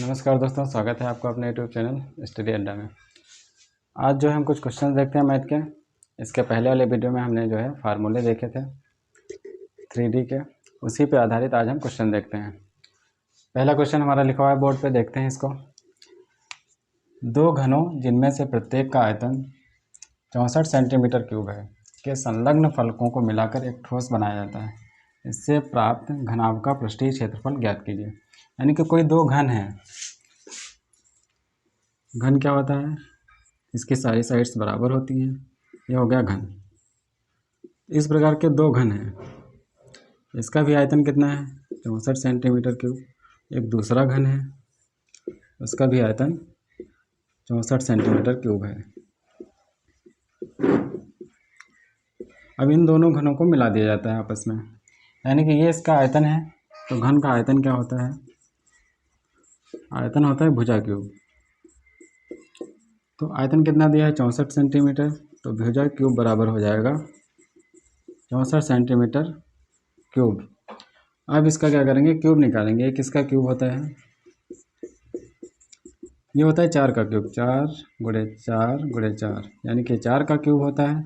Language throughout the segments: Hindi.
नमस्कार दोस्तों, स्वागत है आपका अपने यूट्यूब चैनल स्टडी अड्डा में। आज जो है हम कुछ क्वेश्चन देखते हैं मैथ के। इसके पहले वाले वीडियो में हमने जो है फार्मूले देखे थे 3D के, उसी पे आधारित आज हम क्वेश्चन देखते हैं। पहला क्वेश्चन हमारा लिखा हुआ है बोर्ड पे, देखते हैं इसको। दो घनों जिनमें से प्रत्येक का आयतन 64 सेंटीमीटर क्यूब है के संलग्न फलकों को मिलाकर एक ठोस बनाया जाता है। इससे प्राप्त घनाभ का पृष्ठीय क्षेत्रफल ज्ञात कीजिए। यानी कि कोई दो घन है। घन क्या होता है? इसकी सारी साइड्स बराबर होती हैं। ये हो गया घन। इस प्रकार के दो घन हैं। इसका भी आयतन कितना है? 64 सेंटीमीटर क्यूब। एक दूसरा घन है, उसका भी आयतन 64 सेंटीमीटर क्यूब है। अब इन दोनों घनों को मिला दिया जाता है आपस में। यानी कि ये इसका आयतन है, तो घन का आयतन क्या होता है? आयतन होता है भुजा क्यूब। तो आयतन कितना दिया है? 64 सेंटीमीटर। तो भुजा क्यूब बराबर हो जाएगा 64 सेंटीमीटर क्यूब। अब इसका क्या करेंगे? क्यूब निकालेंगे। ये किसका क्यूब होता है? ये होता है 4 का क्यूब। 4 गुणे 4 गुणे 4, यानी कि 4 का क्यूब होता है।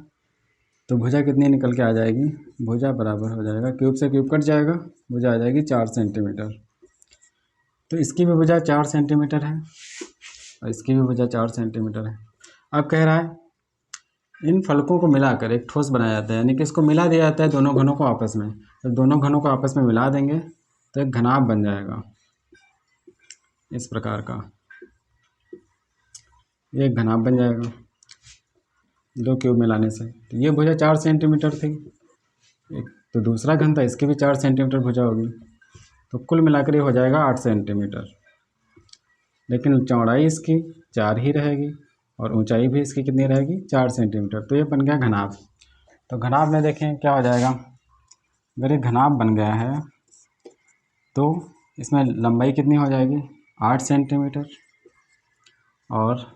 तो भुजा कितनी निकल के आ जाएगी? भुजा बराबर हो जाएगा, क्यूब से क्यूब कट जाएगा, भुजा आ जाएगी 4 सेंटीमीटर। तो इसकी भी भुजा 4 सेंटीमीटर है और इसकी भी भुजा 4 सेंटीमीटर है। अब कह रहा है इन फलकों को मिलाकर एक ठोस बनाया जाता है। यानी कि इसको मिला दिया जाता है दोनों घनों को आपस में। जब दोनों घनों को आपस में मिला देंगे तो एक घनाभ बन जाएगा इस प्रकार का। ये एक घनाभ बन जाएगा दो क्यूब मिलाने से। तो ये भुजा 4 सेंटीमीटर थी, एक तो दूसरा घन था, इसकी भी 4 सेंटीमीटर भुजा होगी। तो कुल मिलाकर ये हो जाएगा 8 सेंटीमीटर। लेकिन चौड़ाई इसकी 4 ही रहेगी और ऊंचाई भी इसकी कितनी रहेगी? 4 सेंटीमीटर। तो ये बन गया घनाभ। तो घनाभ में देखें क्या हो जाएगा। अगर ये घनाभ बन गया है तो इसमें लंबाई कितनी हो जाएगी? 8 सेंटीमीटर और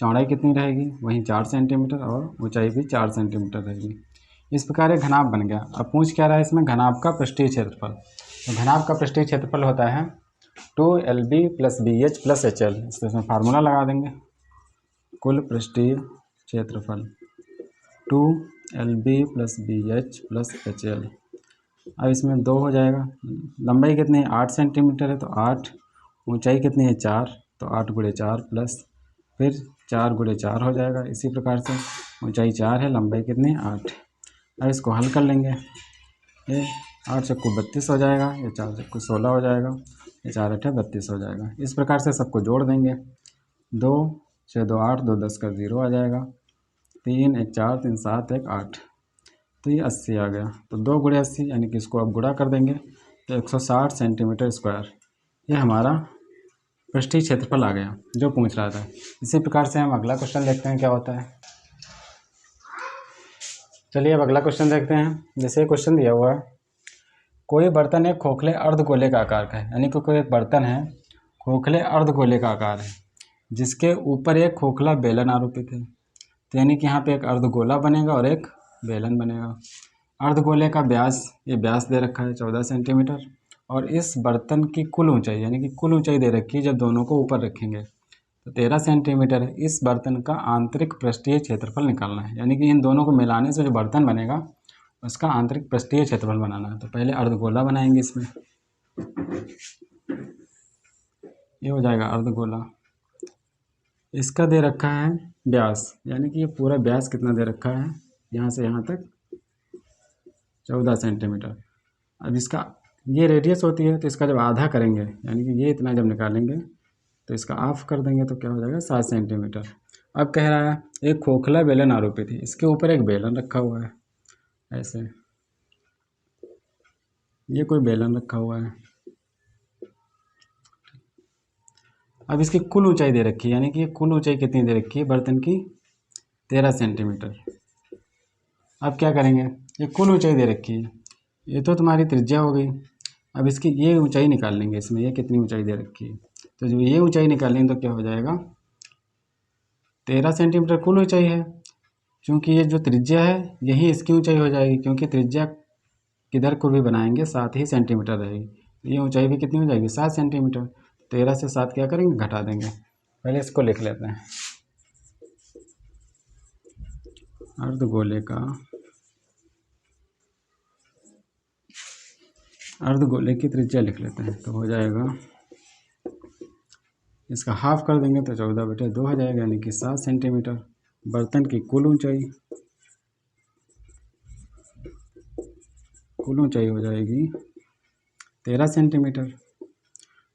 चौड़ाई कितनी रहेगी? वहीं 4 सेंटीमीटर और ऊंचाई भी 4 सेंटीमीटर रहेगी। इस प्रकार एक घनाभ बन गया। अब पूछ क्या रहा है इसमें? घनाभ का पृष्ठीय क्षेत्रफल। तो घनाभ का पृष्ठीय क्षेत्रफल होता है 2LB + BH + HL। इसमें फार्मूला लगा देंगे। कुल पृष्ठीय क्षेत्रफल 2LB + BH + HL। अब इसमें 2 हो जाएगा। लंबाई कितनी है? 8 सेंटीमीटर है, तो 8। ऊंचाई कितनी है? 4, तो 8 गुणे 4 प्लस फिर 4 गुणे 4 हो जाएगा। इसी प्रकार से ऊंचाई 4 है, लंबाई कितनी है? 8। अब इसको हल कर लेंगे। ये 8 चक्कू 32 हो जाएगा, ये 4 चक्कू 16 हो जाएगा, ये 4 8 32 हो जाएगा। इस प्रकार से सबको जोड़ देंगे। 2 6 2 8, 2 10 का 0 आ जाएगा। 3 1 4, 3 7 1 8, तो ये 80 आ गया। तो 2 गुणे 80, यानी कि इसको अब गुणा कर देंगे तो 160 सेंटीमीटर स्क्वायर। ये हमारा पृष्ठीय क्षेत्रफल आ गया जो पूछ रहा था। इसी प्रकार से हम अगला क्वेश्चन देखते हैं क्या होता है। चलिए अब अगला क्वेश्चन देखते हैं। जैसे क्वेश्चन दिया हुआ है, कोई बर्तन एक खोखले अर्धगोले का आकार का है। यानी कि कोई एक बर्तन है खोखले अर्धगोले का आकार है, जिसके ऊपर एक खोखला बेलन आरोपित है। तो यानी कि यहाँ पे एक अर्धगोला बनेगा और एक बेलन बनेगा। अर्धगोले का व्यास, ये व्यास दे रखा है 14 सेंटीमीटर, और इस बर्तन की कुल ऊंचाई, यानी कि कुल ऊंचाई दे रखी है जब दोनों को ऊपर रखेंगे तो 13 सेंटीमीटर है। इस बर्तन का आंतरिक पृष्ठीय क्षेत्रफल निकालना है। यानी कि इन दोनों को मिलाने से जो बर्तन बनेगा उसका आंतरिक पृष्ठीय क्षेत्रफल बनाना है। तो पहले अर्धगोला बनाएंगे। इसमें ये हो जाएगा अर्धगोला। इसका दे रखा है व्यास, यानी कि ये पूरा व्यास कितना दे रखा है? यहाँ से यहाँ तक 14 सेंटीमीटर। अब इसका ये रेडियस होती है, तो इसका जब आधा करेंगे, यानी कि ये इतना जब निकालेंगे तो इसका ऑफ कर देंगे तो क्या हो जाएगा? 7 सेंटीमीटर। अब कह रहा है एक खोखला बेलन आरोपित है, इसके ऊपर एक बेलन रखा हुआ है ऐसे। ये कोई बेलन रखा हुआ है। अब इसकी कुल ऊंचाई दे रखी है, यानी कि कुल ऊंचाई कितनी दे रखी है बर्तन की? 13 सेंटीमीटर। अब क्या करेंगे? ये कुल ऊंचाई दे रखी है, ये तो तुम्हारी त्रिज्या हो गई। अब इसकी ये ऊंचाई निकाल लेंगे। इसमें ये कितनी ऊंचाई दे रखी है, तो जो ये ऊंचाई निकालेंगे तो क्या हो जाएगा? 13 सेंटीमीटर कुल ऊंचाई है। क्योंकि ये जो त्रिज्या है यही इसकी ऊंचाई हो जाएगी, क्योंकि त्रिज्या किधर को भी बनाएंगे 7 ही सेंटीमीटर रहेगी। ये ऊंचाई भी कितनी हो जाएगी 7 सेंटीमीटर। 13 से 7 क्या करेंगे घटा देंगे। पहले इसको लिख लेते हैं। अर्धगोले की त्रिज्या लिख लेते हैं तो हो जाएगा, इसका हाफ कर देंगे तो 14/2 हो जाएगा, यानी कि 7 सेंटीमीटर। बर्तन की कुल ऊंचाई हो जाएगी 13 सेंटीमीटर।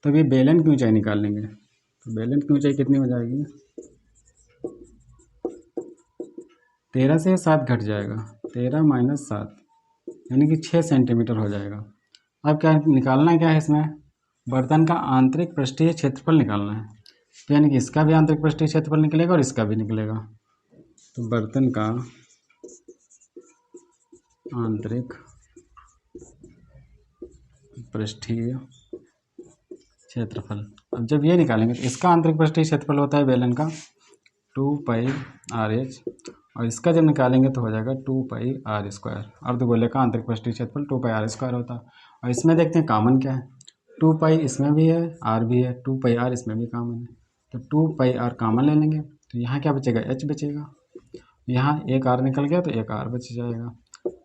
तब ये बेलन की ऊंचाई निकाल लेंगे, तो बेलन की ऊंचाई कितनी हो जाएगी, 13 से 7 घट जाएगा, 13 - 7 यानी कि 6 सेंटीमीटर हो जाएगा। अब क्या निकालना क्या है इसमें, बर्तन का आंतरिक पृष्ठीय क्षेत्रफल निकालना है। तो यानी कि इसका भी आंतरिक पृष्ठीय क्षेत्रफल निकलेगा और इसका भी निकलेगा। तो बर्तन का आंतरिक पृष्ठीय क्षेत्रफल, अब जब ये निकालेंगे तो इसका आंतरिक पृष्ठीय क्षेत्रफल होता है बेलन का 2πRh, और इसका जब निकालेंगे तो हो जाएगा 2πr²। अर्धगोले का आंतरिक पृष्ठीय क्षेत्रफल 2πr² होता है। और इसमें देखते हैं कॉमन क्या है, 2π इसमें भी है, r भी है, 2πr इसमें भी कॉमन है, तो 2πr कॉमन ले लेंगे तो यहाँ क्या बचेगा, h बचेगा। यहाँ एक r निकल गया तो एक r बच जाएगा।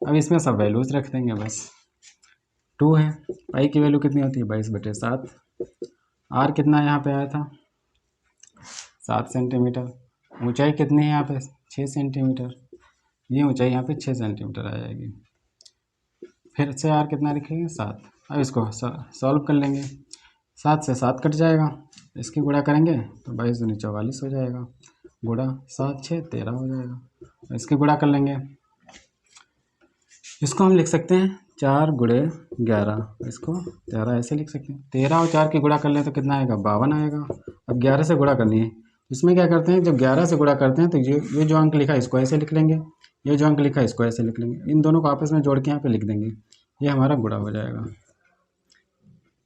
अब इसमें सब वैल्यूज रख देंगे बस। 2 है, पाई की वैल्यू कितनी होती है 22/7। r कितना यहाँ पे आया था 7 सेंटीमीटर। ऊंचाई कितनी है यहाँ पे 6 सेंटीमीटर। ये ऊंचाई यहाँ पे 6 सेंटीमीटर आ जाएगी। फिर से r कितना लिखेंगे 7। अब इसको सॉल्व कर लेंगे, 7 से 7 कट जाएगा, इसकी गुणा करेंगे तो 22 दूनी 44 हो जाएगा, गुणा 7 6 13 हो जाएगा। इसकी गुणा कर लेंगे, इसको हम लिख सकते हैं 4 × 11, इसको 13 ऐसे लिख सकते हैं। 13 और 4 की गुणा कर लें तो कितना आएगा 52 आएगा। अब 11 से गुणा करनी है, इसमें क्या करते हैं, जब 11 से गुणा करते हैं तो ये जो अंक लिखा है इसको ऐसे लिख लेंगे, ये जो अंक लिखा है इसको ऐसे लिख लेंगे, इन दोनों को आपस में जोड़ के यहाँ पे लिख देंगे, ये हमारा गुणा हो जाएगा,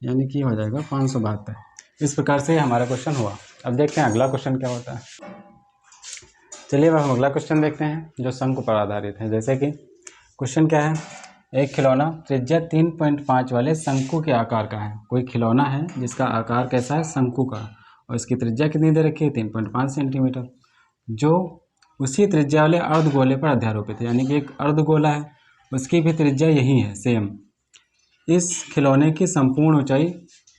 यानी कि हो जाएगा 572। इस प्रकार से हमारा क्वेश्चन हुआ। अब देखते हैं अगला क्वेश्चन क्या होता है। चलिए अब हम अगला क्वेश्चन देखते हैं जो शंकु पर आधारित है। जैसे कि क्वेश्चन क्या है, एक खिलौना त्रिज्या 3.5 वाले शंकु के आकार का है। कोई खिलौना है जिसका आकार कैसा है शंकु का, और इसकी त्रिज्या कितनी दे रखी है 3.5 सेंटीमीटर, जो उसी त्रिज्या वाले अर्धगोले पर अध्यारोपित है। यानी कि एक अर्धगोला है, उसकी भी त्रिज्या यही है सेम। इस खिलौने की संपूर्ण ऊंचाई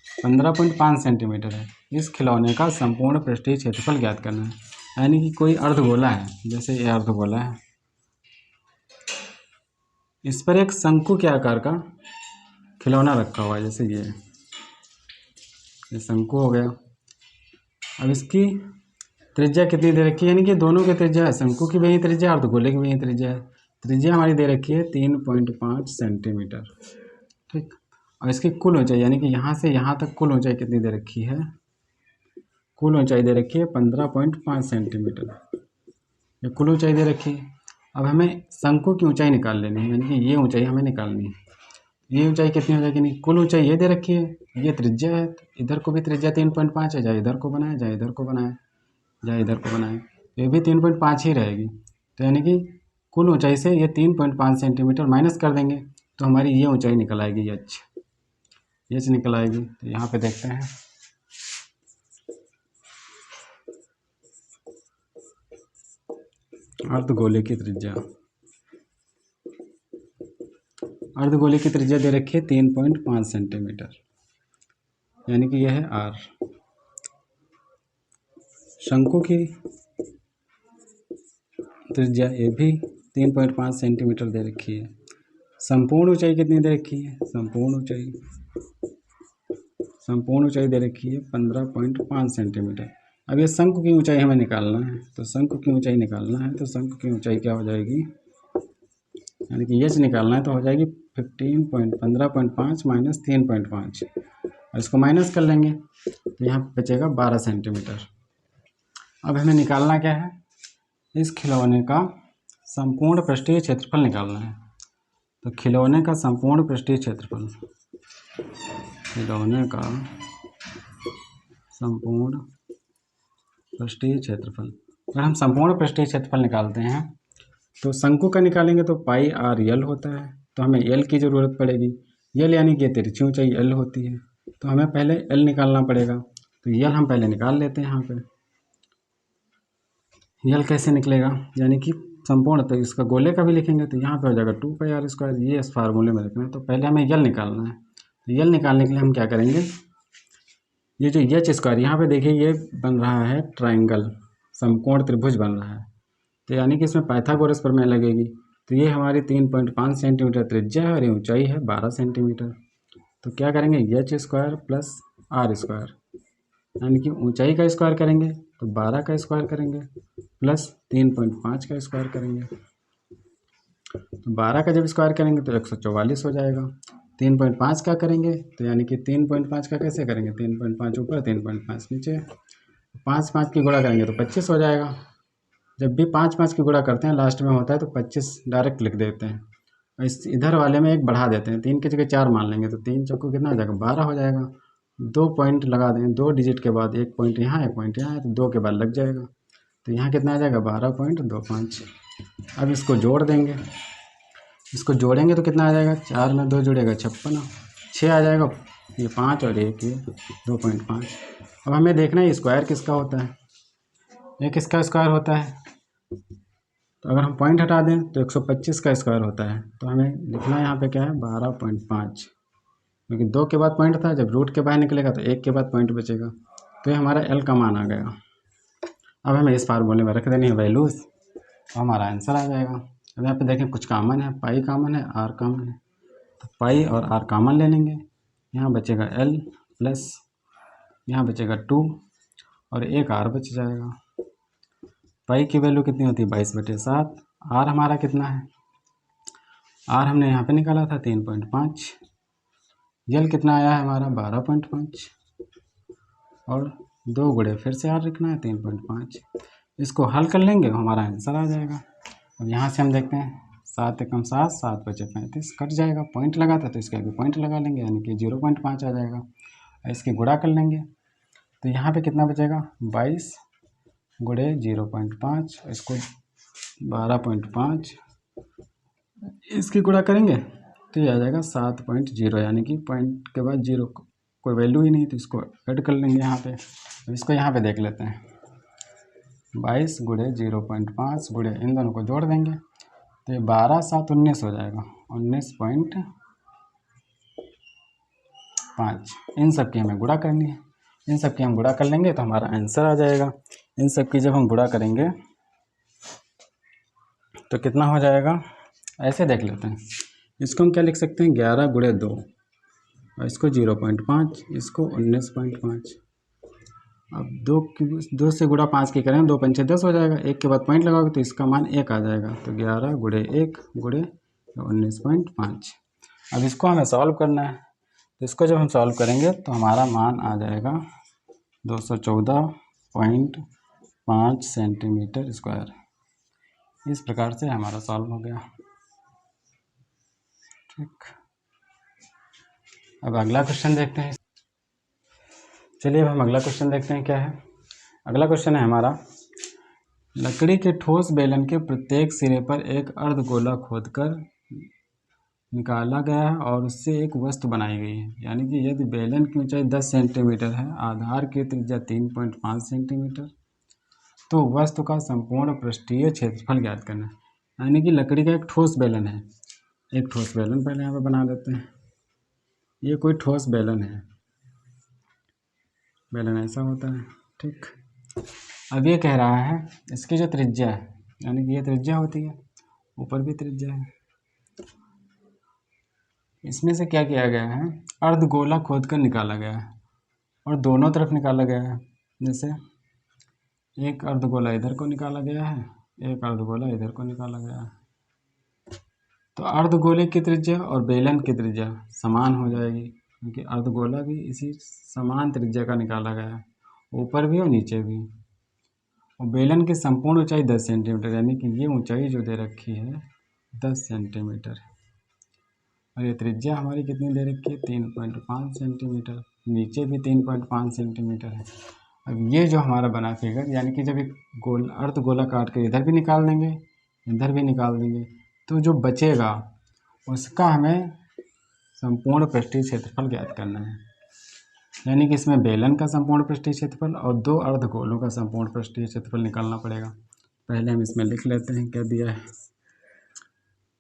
15.5 सेंटीमीटर है। इस खिलौने का संपूर्ण पृष्ठीय क्षेत्रफल ज्ञात करना है। यानी कि कोई अर्धगोला है, जैसे ये अर्धगोला है, इस पर एक शंकु के आकार का खिलौना रखा हुआ है, जैसे ये शंकु हो गया। अब इसकी त्रिज्या कितनी दे रखी है, यानी कि दोनों की त्रिज्या है, शंकु की भी यही त्रिज्या है, अर्धगोले की भी यही त्रिज्या है। त्रिज्या हमारी दे रखी है 3.5 सेंटीमीटर, ठीक। और इसकी कुल ऊंचाई, यानी कि यहाँ से यहाँ तक कुल ऊंचाई कितनी दे रखी है, कुल ऊंचाई दे रखी है 15.5 सेंटीमीटर, ये कुल ऊंचाई दे रखी है। अब हमें शंकु की ऊंचाई निकाल लेनी है, यानी कि ये ऊंचाई हमें निकालनी है। ये ऊंचाई कितनी हो जाएगी, नहीं कुल ऊंचाई ये दे रखी है, ये त्रिज्या है, इधर को भी त्रिज्या 3.5 है, चाहे इधर को बनाए चाहे इधर को बनाए चाहे इधर को बनाए, ये भी 3.5 ही रहेगी। तो यानी कि कुल ऊंचाई से ये 3.5 सेंटीमीटर माइनस कर देंगे तो हमारी ये ऊंचाई निकल आएगी, एच निकल आएगी। तो यहाँ पे देखते हैं, अर्धगोले की त्रिज्या दे रखी है 3.5 सेंटीमीटर, यानी कि यह है आर। शंकु की त्रिज्या ये भी 3.5 सेंटीमीटर दे रखी है। संपूर्ण ऊंचाई कितनी दे रखी है, संपूर्ण ऊंचाई दे रखी है 15.5 सेंटीमीटर। अब ये शंकु की ऊंचाई हमें निकालना है, तो शंकु की ऊंचाई क्या हो जाएगी, यानी कि एच निकालना है तो हो जाएगी 15.5 माइनस 3.5, और इसको माइनस कर लेंगे तो यहाँ बचेगा 12 सेंटीमीटर। अब हमें निकालना क्या है, इस खिलौने का संपूर्ण पृष्ठीय क्षेत्रफल निकालना है। तो खिलौने का संपूर्ण पृष्ठीय क्षेत्रफल, अगर हम संपूर्ण पृष्ठीय क्षेत्रफल निकालते हैं तो शंकु का निकालेंगे तो पाई आर यल होता है, तो हमें यल की ज़रूरत पड़ेगी। यल यानी कि तिरछी ऊंचाई एल होती है, तो हमें पहले एल निकालना पड़ेगा। तो यल हम पहले निकाल लेते हैं यहाँ पे। यल कैसे निकलेगा, यानी कि संपूर्ण, तो इसका गोले का भी लिखेंगे तो यहाँ पे हो जाएगा 2πr²। ये इस फार्मूले में रखना है, तो पहले हमें यल निकालना है। तो यल निकालने के लिए हम क्या करेंगे, ये जो h² यहाँ पे देखिए ये बन रहा है ट्राइंगल, समकोण त्रिभुज बन रहा है, तो यानी कि इसमें पाइथागोरस प्रमेय लगेगी। तो ये हमारी 3.5 सेंटीमीटर त्रिज्या है और ये ऊंचाई है 12 सेंटीमीटर। तो क्या करेंगे, h² प्लस r², यानी कि ऊंचाई का स्क्वायर करेंगे तो 12 का स्क्वायर करेंगे प्लस 3.5 का स्क्वायर करेंगे। तो 12 का जब स्क्वायर करेंगे तो 144 हो जाएगा। 3.5 का करेंगे तो यानी कि 3.5 का कैसे करेंगे, 3.5 ऊपर 3.5 नीचे, 5 की गुणा करेंगे तो 25 हो जाएगा। जब भी 5 की गुणा करते हैं लास्ट में होता है तो 25 डायरेक्ट लिख देते हैं, और इस इधर वाले में एक बढ़ा देते हैं, 3 की जगह 4 मान लेंगे तो 3 चौको कितना हो जाएगा, 12 हो जाएगा। 2 पॉइंट लगा दें, 2 डिजिट के बाद 1 पॉइंट यहाँ 1 पॉइंट यहाँ है, तो 2 के बाद लग जाएगा, तो यहाँ कितना आ जाएगा 12.25। अब इसको जोड़ देंगे, इसको जोड़ेंगे तो कितना आ जाएगा, 4 में 2 जुड़ेगा 56, 6 आ जाएगा, ये 5 और 1 ये 2.5। अब हमें देखना है स्क्वायर किसका होता है, ये किसका स्क्वायर होता है, तो अगर हम पॉइंट हटा दें तो 125 का स्क्वायर होता है। तो हमें लिखना है यहाँ पे क्या है 12.5, क्योंकि 2 के बाद पॉइंट था, जब रूट के बाहर निकलेगा तो 1 के बाद पॉइंट बचेगा, तो ये हमारा एल का मान आ गया। अब हमें इस फार्मूले में रख देनी है वैल्यूज़, तो हमारा आंसर आ जाएगा। अब यहाँ पे देखें कुछ कॉमन है, पाई कॉमन है, आर कॉमन है, तो पाई और आर कॉमन ले लेंगे, यहाँ बचेगा एल प्लस यहाँ बचेगा 2 और एक आर बच जाएगा। पाई की वैल्यू कितनी होती है 22/7। आर हमारा कितना है, आर हमने यहाँ पे निकाला था 3.5। यल कितना आया है हमारा 12.5 और 2 गुणे फिर से आर लिखना है 3.5। इसको हल कर लेंगे हमारा आंसर आ जाएगा। अब यहाँ से हम देखते हैं 7 एकम 7, 7 बचे 35, कट जाएगा, पॉइंट लगा था तो इसका भी पॉइंट लगा लेंगे, यानी कि 0.5 आ जाएगा। इसकी गुणा कर लेंगे तो यहाँ पे कितना बचेगा 22 गुणे 0.5, इसको 12.5, इसकी गुणा करेंगे तो ये आ जाएगा 7.0, यानी कि पॉइंट के बाद 0 कोई वैल्यू ही नहीं, तो इसको ऐड कर लेंगे यहाँ पे। अब इसको यहाँ पे देख लेते हैं, 22 गुणे 0.5 गुणे इन दोनों को जोड़ देंगे तो ये 12 7 19 हो जाएगा, 19.5। इन सब की हमें गुणा करनी है, इन सब की हम गुणा कर लेंगे तो हमारा आंसर आ जाएगा। इन सब की जब हम गुणा करेंगे तो कितना हो जाएगा, ऐसे देख लेते हैं, इसको हम क्या लिख सकते हैं 11 गुणे 2 और इसको 0.5, इसको 19.5। अब 2 से गुणा 5 की करें, 2 पंचे 10 हो जाएगा, 1 के बाद पॉइंट लगाओगे तो इसका मान 1 आ जाएगा, तो 11 गुणे 1 गुणे 19.5। अब इसको हमें सॉल्व करना है, तो इसको जब हम सॉल्व करेंगे तो हमारा मान आ जाएगा 214.5 सेंटीमीटर स्क्वायर। इस प्रकार से हमारा सॉल्व हो गया। ठीक, अब अगला क्वेश्चन देखते हैं। चलिए अब हम अगला क्वेश्चन देखते हैं क्या है। अगला क्वेश्चन है हमारा, लकड़ी के ठोस बेलन के प्रत्येक सिरे पर एक अर्धगोला खोदकर निकाला गया है और उससे एक वस्तु बनाई गई है, यानी कि यदि बेलन की ऊंचाई 10 सेंटीमीटर है, आधार की त्रिज्या 3.5 सेंटीमीटर, तो वस्तु का संपूर्ण पृष्ठीय क्षेत्रफल ज्ञात करना है। यानी कि लकड़ी का एक ठोस बेलन है, एक ठोस बेलन पहले यहाँ पे बना देते हैं, ये कोई ठोस बेलन है, बेलन ऐसा होता है। ठीक, अब ये कह रहा है इसकी जो त्रिज्या है, यानी कि ये त्रिज्या होती है, ऊपर भी त्रिज्या है, इसमें से क्या किया गया है अर्धगोला खोद कर निकाला गया है और दोनों तरफ निकाला गया है। जैसे एक अर्धगोला इधर को निकाला गया है, एक अर्धगोला इधर को निकाला गया है, तो अर्धगोले की त्रिज्या और बेलन की त्रिज्या समान हो जाएगी, क्योंकि अर्धगोला भी इसी समान त्रिज्या का निकाला गया है, ऊपर भी और नीचे भी। और बेलन की संपूर्ण ऊंचाई 10 सेंटीमीटर, यानी कि ये ऊंचाई जो दे रखी है 10 सेंटीमीटर, और ये त्रिज्या हमारी कितनी दे रखी है 3.5 सेंटीमीटर, नीचे भी 3.5 सेंटीमीटर है। अब ये जो हमारा बना फिगर, यानी कि जब एक गोल अर्धगोला काट के इधर भी निकाल देंगे इधर भी निकाल देंगे, तो जो बचेगा उसका हमें संपूर्ण पृष्ठीय क्षेत्रफल ज्ञात करना है। यानी कि इसमें बेलन का संपूर्ण पृष्ठीय क्षेत्रफल और 2 अर्धगोलों का संपूर्ण पृष्ठीय क्षेत्रफल निकालना पड़ेगा। पहले हम इसमें लिख लेते हैं क्या दिया है।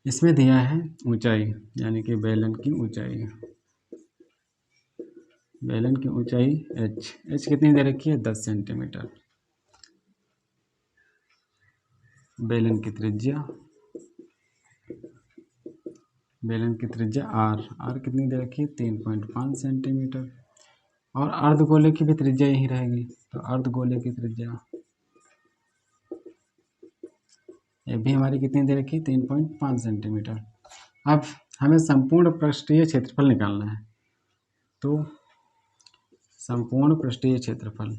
इसमें दिया है ऊंचाई, यानी कि बेलन की ऊंचाई, बेलन की ऊंचाई h कितनी दे रखी है 10 सेंटीमीटर। बेलन की त्रिज्या, बेलन की त्रिज्या r कितनी दे रखी है 3.5 सेंटीमीटर। और अर्धगोले की भी त्रिज्या यही रहेगी, तो अर्धगोले की त्रिज्या ये भी हमारी कितनी दे रखी है 3.5 सेंटीमीटर। अब हमें संपूर्ण पृष्ठीय क्षेत्रफल निकालना है, तो संपूर्ण पृष्ठीय क्षेत्रफल,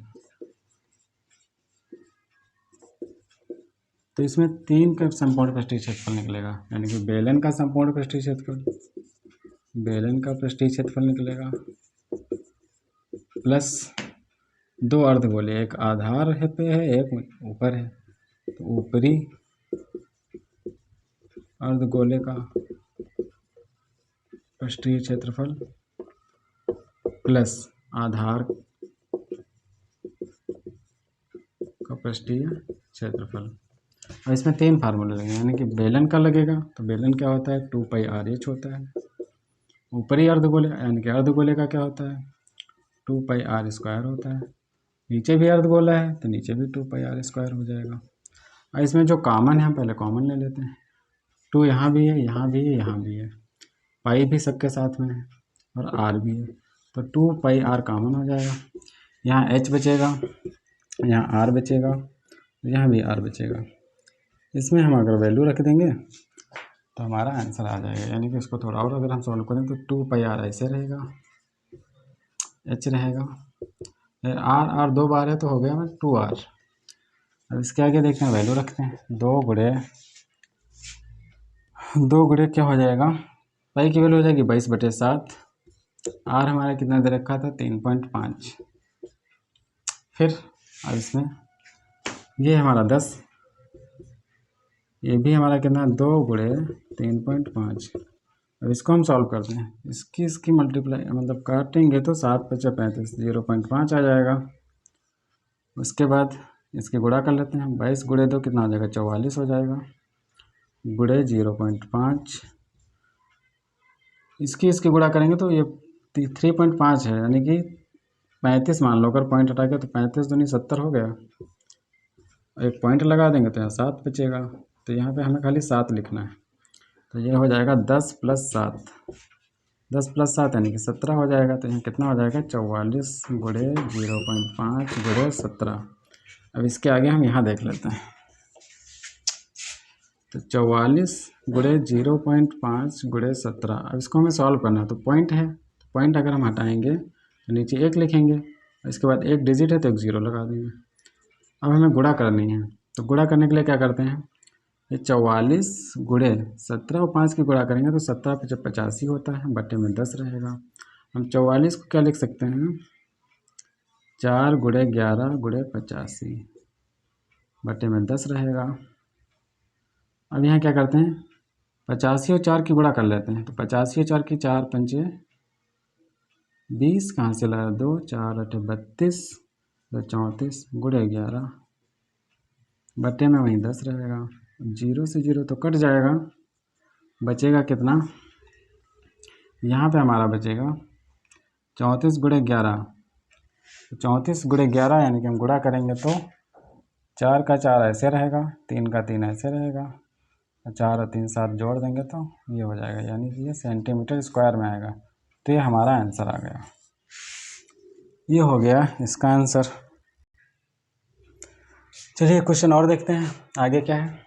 तो इसमें 3 का संपूर्ण पृष्ठीय क्षेत्रफल निकलेगा। यानी कि बेलन का संपूर्ण पृष्ठीय क्षेत्रफल, बेलन का पृष्ठीय क्षेत्रफल निकलेगा, प्लस 2 अर्धगोले, एक आधार है पे है, एक ऊपर है, तो ऊपरी अर्धगोले का पृष्ठीय क्षेत्रफल प्लस आधार का पृष्ठीय क्षेत्रफल। और इसमें 3 फार्मूले लगेंगे, यानी कि बेलन का लगेगा, तो बेलन क्या होता है 2πr/h होता है। ऊपरी अर्धगोले यानी कि अर्धगोले का क्या होता है 2πr² होता है। नीचे भी अर्धगोला है तो नीचे भी 2πr² हो जाएगा। और इसमें जो कॉमन है हम पहले कॉमन ले लेते हैं। 2 यहाँ भी है, यहाँ भी है, यहाँ भी है, पाई भी सबके साथ में है और r भी है, तो 2πr कॉमन हो जाएगा। यहाँ h बचेगा, यहाँ r बचेगा, यहाँ भी r बचेगा। इसमें हम अगर वैल्यू रख देंगे तो हमारा आंसर आ जाएगा। यानी कि इसको थोड़ा और अगर हम सॉल्व करें तो 2πr ऐसे रहेगा, h रहेगा, r 2 बार है तो हो गया हमारा 2r। अब इसके आगे देखते हैं, वैल्यू रखते हैं, 2 गुणे क्या हो जाएगा, पाई की वैल्यू हो जाएगी 22/7, r हमारा कितना दे रखा था 3.5। फिर अब इसमें ये हमारा 10, ये भी हमारा कितना 2 गुणे 3.5। अब इसको हम सॉल्व करते हैं, इसकी मल्टीप्लाई मतलब काटेंगे तो 7×5 = 0.5 आ जाएगा। उसके बाद इसके गुणा कर लेते हैं, 22 गुणे 2 कितना हो जाएगा 44 हो जाएगा, गुणे 0.5, इसकी गुणा करेंगे तो ये 3.5 है, यानी कि 35 मान लो, अगर पॉइंट हटा के तो 35 दूनी 70 हो गया। एक पॉइंट लगा देंगे तो यहाँ 7 बचेगा, तो यहाँ पे हमें खाली 7 लिखना है, तो ये हो जाएगा 10 + 7, 10 + 7 यानी कि 17 हो जाएगा। तो यहाँ कितना हो जाएगा 44 गुणे 0.5 गुणे 17। अब इसके आगे हम यहाँ देख लेते हैं, तो 44 गुणे 0.5 गुणे 17। अब इसको हमें सॉल्व करना है, तो पॉइंट है, तो पॉइंट अगर हम हटाएंगे तो नीचे 1 लिखेंगे, इसके बाद 1 डिजिट है तो एक 0 लगा देंगे। अब हमें गुणा करनी है, तो गुणा करने के लिए क्या करते हैं, ये 44 गुणे 17 और 5 की गुणा करेंगे तो 17 × 5 = 85 होता है, बटे में 10 रहेगा। हम 44 को क्या लिख सकते हैं 4 गुणे 11 गुणे 85 बटे में 10 रहेगा। अब यहाँ क्या करते हैं 85 और 4 की गुणा कर लेते हैं, तो 85 और 4 की 4 पंचे 20, कहाँ से लाया 2, 4 × 8 = 32, तो 34 गुणे 11 बटे में वहीं 10 रहेगा। 0 से 0 तो कट जाएगा, बचेगा कितना, यहाँ पे हमारा बचेगा 34 गुणे 11, 34 गुणे 11 यानी कि हम गुणा करेंगे तो 4 का 4 ऐसे रहेगा, 3 का 3 ऐसे रहेगा, 4 और 3 7 जोड़ देंगे तो ये हो जाएगा, यानी कि ये सेंटीमीटर² में आएगा। तो ये हमारा आंसर आ गया, ये हो गया इसका आंसर। चलिए क्वेश्चन और देखते हैं आगे क्या है।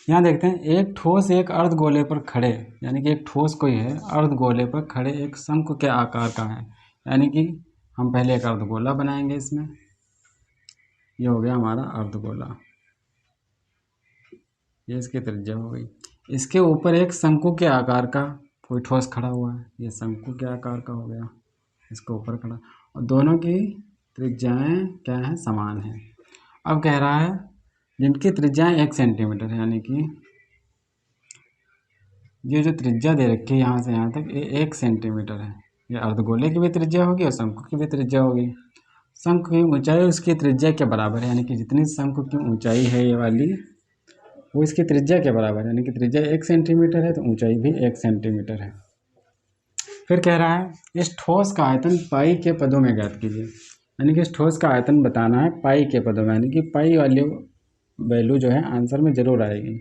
यहाँ देखते हैं, एक ठोस एक अर्धगोले पर खड़े, यानी कि एक ठोस कोई है अर्धगोले पर खड़े एक शंकु के आकार का है। यानी कि हम पहले एक अर्धगोला बनाएंगे, इसमें ये हो गया हमारा अर्धगोला, ये इसकी त्रिज्या हो गई। इसके ऊपर एक शंकु के आकार का कोई ठोस खड़ा हुआ है, ये शंकु के आकार का हो गया, इसके ऊपर खड़ा, और दोनों की त्रिज्याएं क्या हैं समान हैं। अब कह रहा है जिनकी त्रिज्याएं 1 सेंटीमीटर है, यानी कि ये जो त्रिज्या दे रखी है यहाँ से यहाँ तक, ये 1 सेंटीमीटर है। ये अर्धगोले की भी त्रिज्या होगी और शंकु की भी त्रिज्या होगी। शंकु की ऊंचाई उसकी त्रिज्या के बराबर है, यानी कि जितनी शंकु की ऊंचाई है ये वाली, वो इसकी त्रिज्या के बराबर है, यानी कि त्रिज्या 1 सेंटीमीटर है तो ऊंचाई भी 1 सेंटीमीटर है। फिर कह रहा है इस ठोस का आयतन पाई के पदों में ज्ञात कीजिए, यानी कि इस ठोस का आयतन बताना है पाई के पदों में, यानी कि पाई वाली वैल्यू जो है आंसर में ज़रूर आएगी।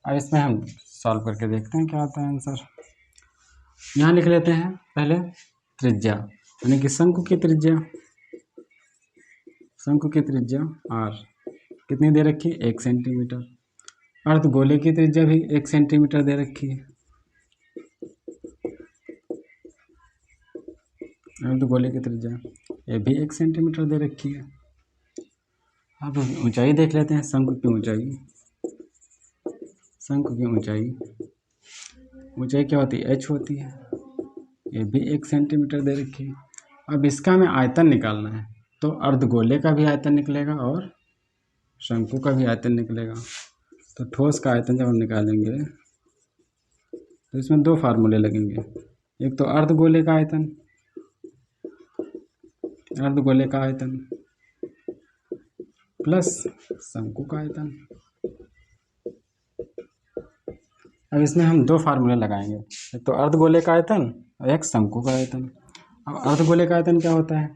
अब इसमें हम सॉल्व करके देखते हैं क्या आता है आंसर। यहाँ लिख लेते हैं पहले त्रिज्या, यानी कि शंकु की त्रिज्या, शंकु की त्रिज्या r कितनी दे रखी है, 1 सेंटीमीटर। अर्धगोले की त्रिज्या भी 1 सेंटीमीटर दे रखी है, अर्धगोले की त्रिज्या ये भी 1 सेंटीमीटर दे रखी है। अब ऊंचाई देख लेते हैं, शंकु की ऊंचाई, शंकु की ऊंचाई, ऊंचाई क्या होती है, h होती है, ये भी 1 सेंटीमीटर दे रखी है। अब इसका हमें आयतन निकालना है, तो अर्धगोले का भी आयतन निकलेगा और शंकु का भी आयतन निकलेगा। तो ठोस का आयतन जब हम निकालेंगे तो इसमें 2 फार्मूले लगेंगे, एक तो अर्धगोले का आयतन, अर्धगोले का आयतन प्लस शंकु का आयतन। अब इसमें हम 2 फार्मूले लगाएंगे, एक तो अर्धगोले का आयतन और एक शंकु का आयतन। अब अर्धगोले का आयतन क्या होता है,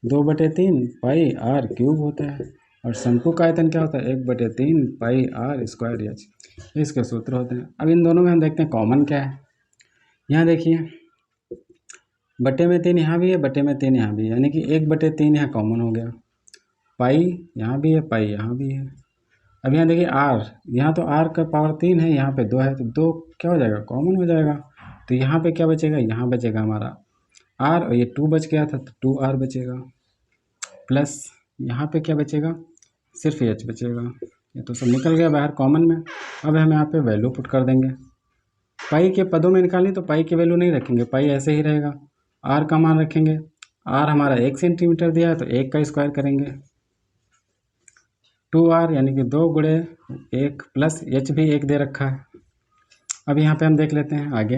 2/3 पाई r क्यूब होता है, और शंकु का आयतन क्या होता है, 1/3 पाई r स्क्वायर h, इसके सूत्र होते हैं। अब इन दोनों में हम देखते हैं कॉमन क्या है। यहाँ देखिए बटे में 3 यहाँ भी है, बटे में 3 यहाँ भी है, यानी कि 1/3 यहाँ कॉमन हो गया, पाई यहाँ भी है, पाई यहाँ भी है। अब यहाँ देखिए r, यहाँ तो r का पावर 3 है, यहाँ पे 2 है, तो 2 क्या हो जाएगा, कॉमन हो जाएगा। तो यहाँ पे क्या बचेगा, यहाँ बचेगा हमारा r, और ये 2 बच गया था तो 2r बचेगा, प्लस यहाँ पे क्या बचेगा, सिर्फ h बचेगा। ये तो सब निकल गया बाहर कॉमन में। अब हम यहाँ पे वैल्यू पुट कर देंगे, पाई के पदों में निकालनी तो पाई की वैल्यू नहीं रखेंगे, पाई ऐसे ही रहेगा, r का मान रखेंगे, r हमारा 1 सेंटीमीटर दिया है तो 1 का स्क्वायर करेंगे, 2r यानी कि 2 गुणे 1 प्लस h भी 1 दे रखा है। अब यहाँ पे हम देख लेते हैं आगे,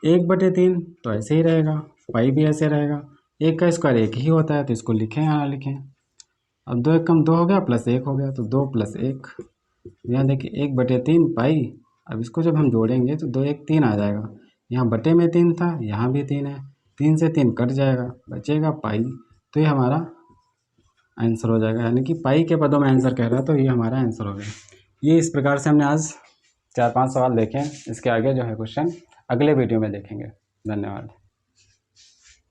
1/3 तो ऐसे ही रहेगा, पाई भी ऐसे रहेगा, 1 का स्क्वायर 1 ही होता है तो इसको लिखें या ना लिखें। अब 2 1 कम 2 हो गया, प्लस 1 हो गया, तो 2 + 1, यहाँ देखिए 1/3 पाई। अब इसको जब हम जोड़ेंगे तो 2 1 3 आ जाएगा, यहाँ बटे में 3 था, यहाँ भी 3 है, 3 से 3 कट जाएगा, बचेगा पाई। तो ये हमारा आंसर हो जाएगा, यानी कि पाई के पदों में आंसर कह रहा है, तो ये हमारा आंसर हो गया। ये इस प्रकार से हमने आज 4-5 सवाल देखे हैं। इसके आगे जो है क्वेश्चन अगले वीडियो में देखेंगे। धन्यवाद।